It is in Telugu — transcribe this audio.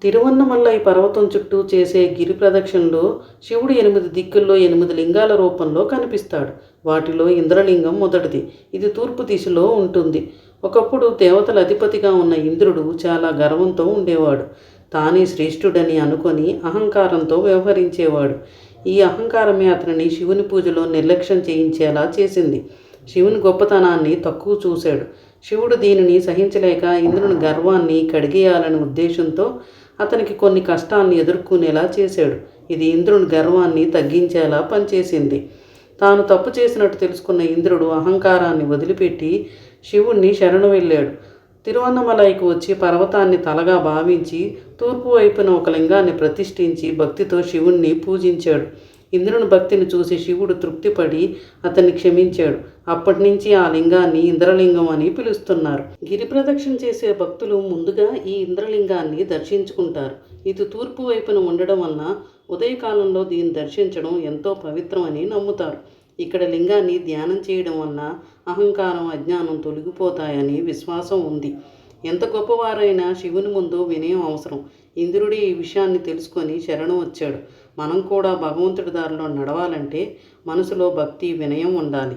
తిరువన్నమలై పర్వతం చుట్టూ చేసే గిరి ప్రదక్షిణలో శివుడు 8 దిక్కుల్లో 8 లింగాల రూపంలో కనిపిస్తాడు. వాటిలో ఇంద్రలింగం మొదటిది. ఇది తూర్పు దిశలో ఉంటుంది. ఒకప్పుడు దేవతల అధిపతిగా ఉన్న ఇంద్రుడు చాలా గర్వంతో ఉండేవాడు. తానే శ్రేష్ఠుడని అనుకొని అహంకారంతో వ్యవహరించేవాడు. ఈ అహంకారమే అతనిని శివుని పూజలో నిర్లక్ష్యం చేయించేలా చేసింది. శివుని గొప్పతనాన్ని తక్కువ చూశాడు. శివుడు దీనిని సహించలేక ఇంద్రుని గర్వాన్ని కడిగేయాలనే ఉద్దేశంతో అతనికి కొన్ని కష్టాన్ని ఎదుర్కొనేలా చేశాడు. ఇది ఇంద్రుని గర్వాన్ని తగ్గించేలా పనిచేసింది. తాను తప్పు చేసినట్టు తెలుసుకున్న ఇంద్రుడు అహంకారాన్ని వదిలిపెట్టి శివుణ్ణి శరణు వెళ్ళాడు. తిరువన్నమలైకి వచ్చి పర్వతాన్ని తలగా భావించి తూర్పు వైపున ఒక లింగాన్ని ప్రతిష్ఠించి భక్తితో శివుణ్ణి పూజించాడు. ఇంద్రుని భక్తిని చూసి శివుడు తృప్తిపడి అతన్ని క్షమించాడు. అప్పటి నుంచి ఆ లింగాన్ని ఇంద్రలింగం అని పిలుస్తున్నారు. గిరి ప్రదక్షిణ చేసే భక్తులు ముందుగా ఈ ఇంద్రలింగాన్ని దర్శించుకుంటారు. ఇది తూర్పు వైపున ఉండడం వలన ఉదయకాలంలో దీన్ని దర్శించడం ఎంతో పవిత్రమని నమ్ముతారు. ఇక్కడ లింగాన్ని ధ్యానం చేయడం వలన అహంకారం, అజ్ఞానం తొలగిపోతాయని విశ్వాసం ఉంది. ఎంత గొప్పవారైనా శివుని ముందు వినయం అవసరం. ఇంద్రుడి ఈ విషయాన్ని తెలుసుకొని శరణు వచ్చాడు. మనం కూడా భగవంతుడి దారిలో నడవాలంటే మనసులో భక్తి, వినయం ఉండాలి.